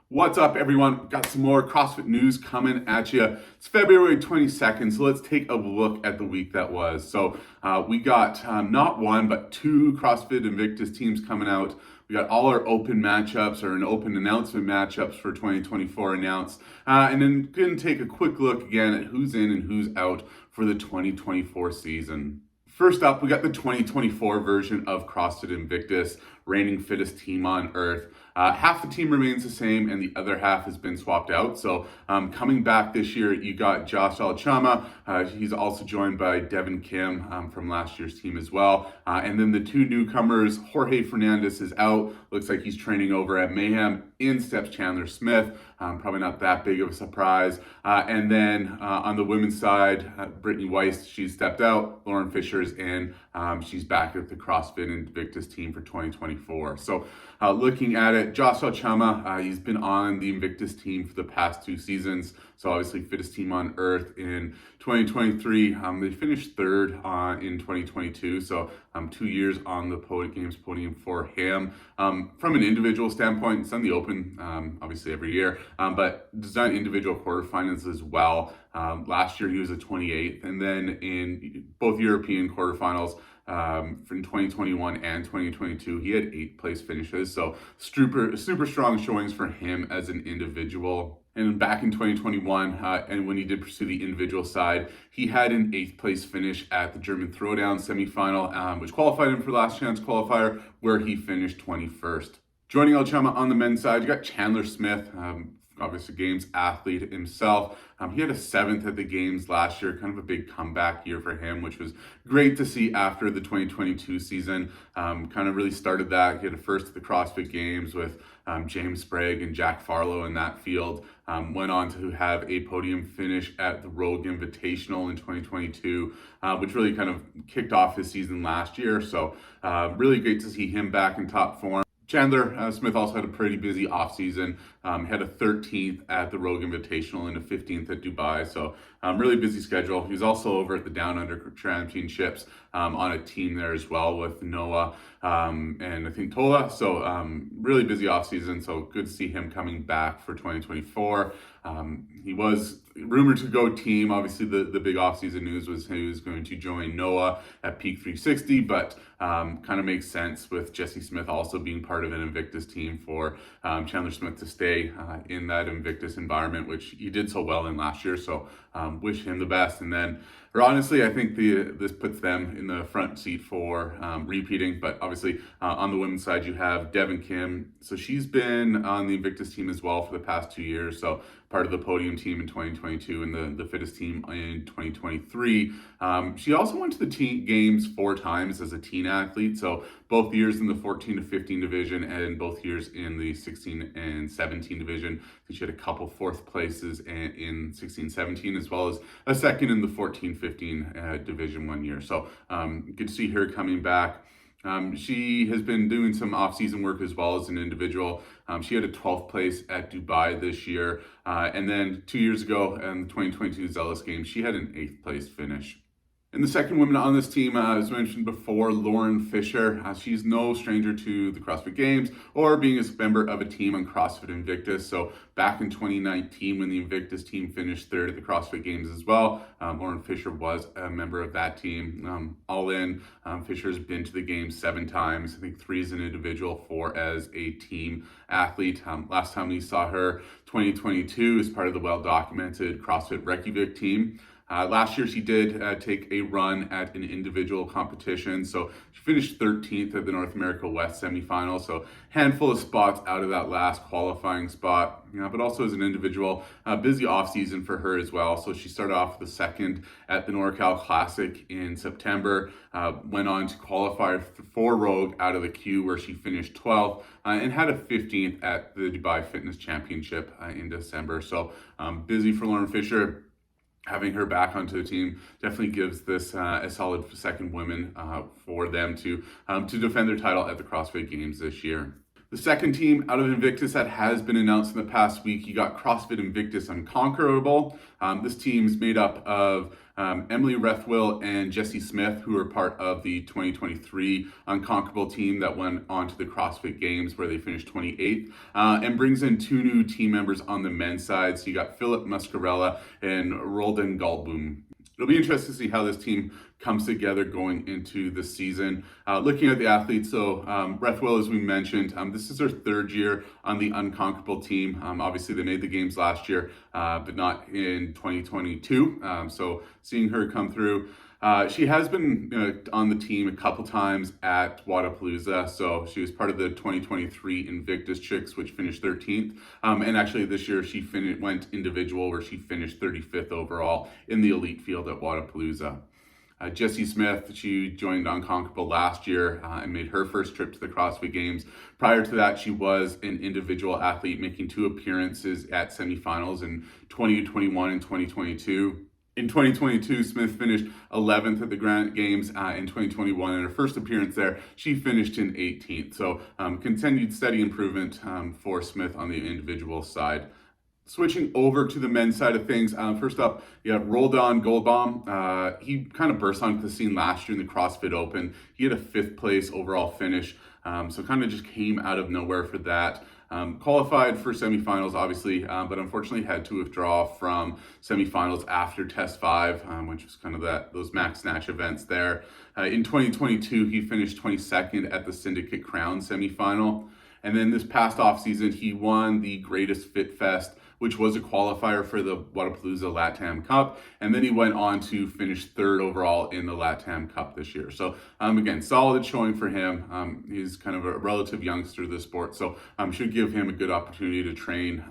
What's up, everyone? Got some more CrossFit news coming at you. It's February 22nd, so let's take a look at the week that was. So we got not one, but two CrossFit Invictus teams coming out. We got all our open matchups or an open announcement matchups for 2024 announced. And then going to take a quick look again at who's in and who's out for the 2024 season. First up, we got the 2024 version of CrossFit Invictus, reigning fittest team on earth. Half the team remains the same and the other half has been swapped out. So coming back this year, you got Josa Chama. He's also joined by Devin Kim from last year's team as well. And then the two newcomers, Jorge Fernandez is out. Looks like he's training over at Mayhem. In steps Chandler Smith. Probably not that big of a surprise. And then on the women's side, Brittany Weiss, she's stepped out. Lauren Fisher's in. She's back at the CrossFit Invictus team for 2024. So looking at it, Josa Chama, he's been on the Invictus team for the past two seasons. So obviously fittest team on earth in 2023. They finished third in 2022. So 2 years on the Games podium for him. From an individual standpoint, it's on the Open, obviously every year, but done individual quarterfinals as well. Last year he was a 28th, and then in both European quarterfinals, from 2021 and 2022, he had 8th place finishes. So super strong showings for him as an individual. And back in 2021, and when he did pursue the individual side, he had an 8th place finish at the German Throwdown semifinal, which qualified him for last chance qualifier, where he finished 21st. Joining Al-Chamaa on the men's side, you got Chandler Smith, obviously Games athlete himself. He had a 7th at the Games last year, kind of a big comeback year for him, which was great to see after the 2022 season. Kind of really started that. He had a 1st at the CrossFit Games with James Sprague and Jack Farlow in that field. Went on to have a podium finish at the Rogue Invitational in 2022, which really kind of kicked off his season last year. So really great to see him back in top form. Chandler Smith also had a pretty busy offseason, had a 13th at the Rogue Invitational and a 15th at Dubai. So really busy schedule. He was also over at the Down Under Championships on a team there as well with Noah and I think Tola. So really busy offseason. So good to see him coming back for 2024. He was rumored to go team. Obviously, the big offseason news was he was going to join Noah at Peak 360, but kind of makes sense with Jessi Smith also being part of an Invictus team for Chandler Smith to stay in that Invictus environment, which he did so well in last year. So wish him the best. And then, or honestly, I think this puts them in the front seat for repeating. But obviously, on the women's side, you have Devin Kim. So she's been on the Invictus team as well for the past 2 years. So part of the podium team in 2022 and the fittest team in 2023. She also went to the Games 4 times as a teen athlete. So both years in the 14 to 15 division and both years in the 16 and 17 division. She had a couple 4th places in 16, 17, as well as a 2nd in the 14, 15 division 1 year. So good to see her coming back. She has been doing some off-season work as well as an individual. She had a 12th place at Dubai this year. And then 2 years ago in the 2022 Zealous Games, she had an 8th place finish. And the second woman on this team, as mentioned before, Lauren Fisher. She's no stranger to the CrossFit Games or being a member of a team on CrossFit Invictus. So back in 2019, when the Invictus team finished 3rd at the CrossFit Games as well, Lauren Fisher was a member of that team. All in, Fisher's been to the Games 7 times. I think 3 as an individual, 4 as a team athlete. Last time we saw her, 2022, as part of the well-documented CrossFit Reykjavik team. Last year, she did take a run at an individual competition. So she finished 13th at the North America West semifinal. So handful of spots out of that last qualifying spot, but also as an individual, busy off season for her as well. So she started off with the 2nd at the NorCal Classic in September, went on to qualify for Rogue out of the queue where she finished 12th and had a 15th at the Dubai Fitness Championship in December. So busy for Lauren Fisher. Having her back onto the team definitely gives this a solid second woman for them to defend their title at the CrossFit Games this year. The second team out of Invictus that has been announced in the past week, you got CrossFit Invictus Unconquerable. This team is made up of Emily Rethwill and Jessi Smith, who are part of the 2023 Unconquerable team that went on to the CrossFit Games where they finished 28th, and brings in 2 new team members on the men's side. So you got Phillip, Muscarella, and Roland Goldbomb. It'll be interesting to see how this team comes together going into the season. Looking at the athletes, so Rethwill, as we mentioned, this is her 3rd year on the Unconquerable team. Obviously, they made the games last year, but not in 2022. So seeing her come through. She has been on the team a couple times at Wodapalooza, so she was part of the 2023 Invictus Chicks, which finished 13th, and actually this year she went individual, where she finished 35th overall in the elite field at Wodapalooza. Jessi Smith, she joined Unconquerable last year and made her first trip to the CrossFit Games. Prior to that, she was an individual athlete, making 2 appearances at semifinals in 2021 and 2022. In 2022, Smith finished 11th at the Grand Games. In 2021, in her first appearance there, she finished in 18th. So continued steady improvement for Smith on the individual side. Switching over to the men's side of things, first up, you have Rohan Goldbomb. He kind of burst onto the scene last year in the CrossFit Open. He had a 5th place overall finish, so kind of just came out of nowhere for that. Qualified for semifinals, obviously, but unfortunately had to withdraw from semifinals after Test 5, which was kind of those max snatch events there. In 2022, he finished 22nd at the Syndicate Crown semifinal. And then this past offseason, he won the Greatest Fit Fest, which was a qualifier for the Wodapalooza LATAM Cup. And then he went on to finish 3rd overall in the LATAM Cup this year. So again, solid showing for him. He's kind of a relative youngster of the sport, so should give him a good opportunity to train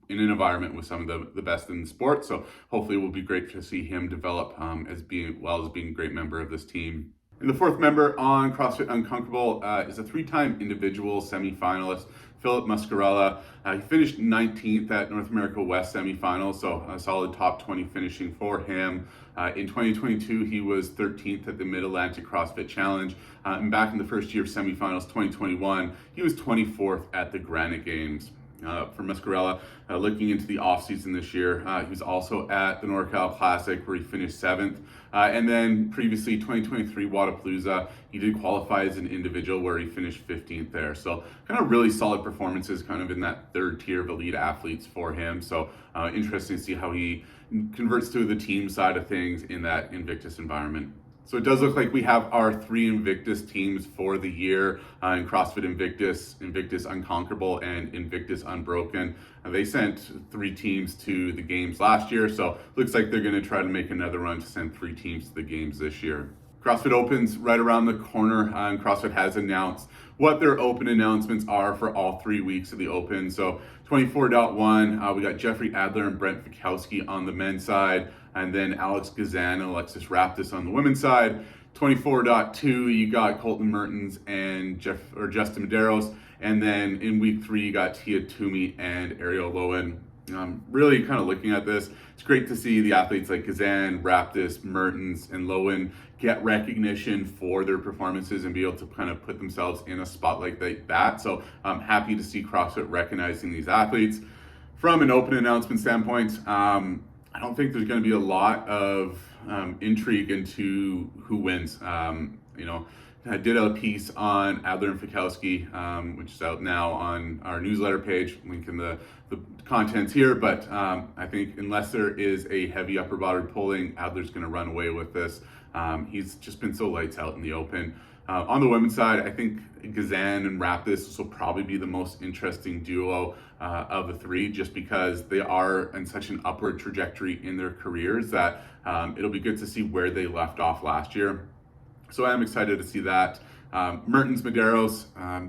in an environment with some of the best in the sport. So hopefully it will be great to see him develop as being a great member of this team. And the 4th member on CrossFit Unconquerable is a 3-time individual semifinalist, Phillip Muscarella. He finished 19th at North America West semifinals, so a solid top 20 finishing for him. In 2022, he was 13th at the Mid-Atlantic CrossFit Challenge. And back in the first year of semifinals, 2021, he was 24th at the Granite Games. For Muscarella, looking into the offseason this year, he was also at the NorCal Classic, where he finished 7th. And then previously, 2023 Wodapalooza, he did qualify as an individual, where he finished 15th there. So kind of really solid performances, kind of in that 3rd tier of elite athletes for him. So interesting to see how he converts to the team side of things in that Invictus environment. So it does look like we have our 3 Invictus teams for the year in CrossFit Invictus, Invictus Unconquerable, and Invictus Unbroken. They sent 3 teams to the games last year, so looks like they're going to try to make another run to send 3 teams to the games this year. CrossFit Open's right around the corner, and CrossFit has announced what their open announcements are for all 3 weeks of the Open. So 24.1, we got Jeffrey Adler and Brent Fikowski on the men's side, and then Alex Gazan and Alexis Raptis on the women's side. 24.2, you got Colten, Mertens, and Justin Medeiros. And then in week 3, you got Tia, Toomey, and Arielle Loewen. Really kind of looking at this, it's great to see the athletes like Gazan, Raptis, Mertens, and Loewen get recognition for their performances and be able to kind of put themselves in a spotlight like that. So I'm happy to see CrossFit recognizing these athletes. From an open announcement standpoint, I don't think there's going to be a lot of intrigue into who wins. I did a piece on Adler and Fikowski, which is out now on our newsletter page, link in the contents here, but I think unless there is a heavy upper body pulling, Adler's going to run away with this. He's just been so lights out in the Open. On the women's side, I think Gazan and Raptis will probably be the most interesting duo of the 3, just because they are in such an upward trajectory in their careers that it'll be good to see where they left off last year. So I am excited to see that. Mertens, Medeiros,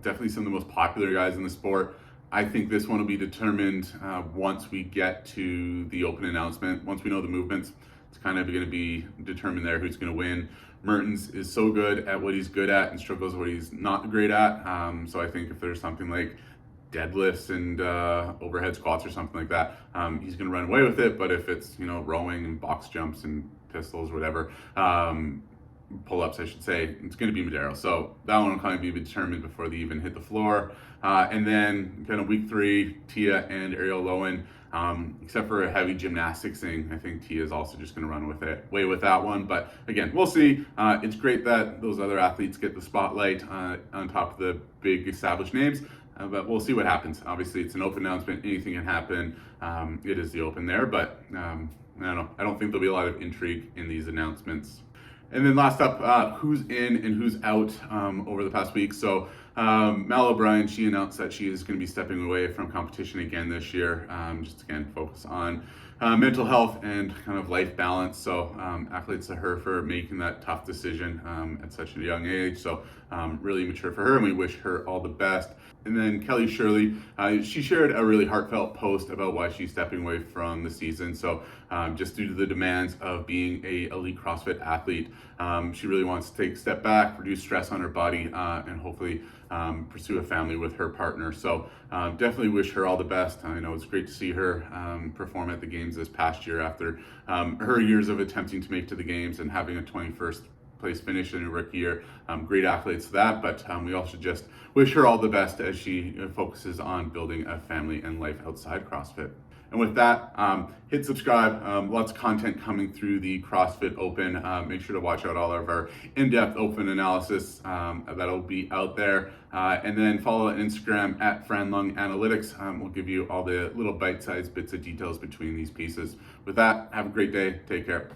definitely some of the most popular guys in the sport. I think this one will be determined once we get to the Open announcement. Once we know the movements, it's kind of going to be determined there who's going to win. Mertens is so good at what he's good at and struggles what he's not great at. So I think if there's something like deadlifts and overhead squats or something like that, he's going to run away with it. But if it's rowing and box jumps and pistols, whatever, pull-ups, I should say. It's going to be Medeiros. So that one will kind of be determined before they even hit the floor. And then kind of week 3, Tia and Arielle Loewen. Except for a heavy gymnastics thing, I think Tia is also just going to run away with that one. But again, we'll see. It's great that those other athletes get the spotlight on top of the big established names. But we'll see what happens. Obviously, it's an open announcement. Anything can happen. It is the open there, but I don't know. I don't think there'll be a lot of intrigue in these announcements. And then last up, who's in and who's out over the past week. So Mal O'Brien, she announced that she is going to be stepping away from competition again this year. Just again, focus on mental health and kind of life balance. So accolades to her for making that tough decision at such a young age. So really mature for her, and we wish her all the best. And then Kelly Shirley, she shared a really heartfelt post about why she's stepping away from the season. So just due to the demands of being a elite CrossFit athlete, she really wants to take a step back, reduce stress on her body, and hopefully pursue a family with her partner. So definitely wish her all the best. I know it's great to see her perform at the games this past year after her years of attempting to make to the games and having a 21st place finish in her rookie year. Great accolades to that, but we also just wish her all the best as she focuses on building a family and life outside CrossFit. And with that, hit subscribe. Lots of content coming through the CrossFit Open. Make sure to watch out all of our in-depth open analysis that'll be out there. And then follow on Instagram at Fran Lung Analytics. We'll give you all the little bite-sized bits of details between these pieces. With that, have a great day. Take care.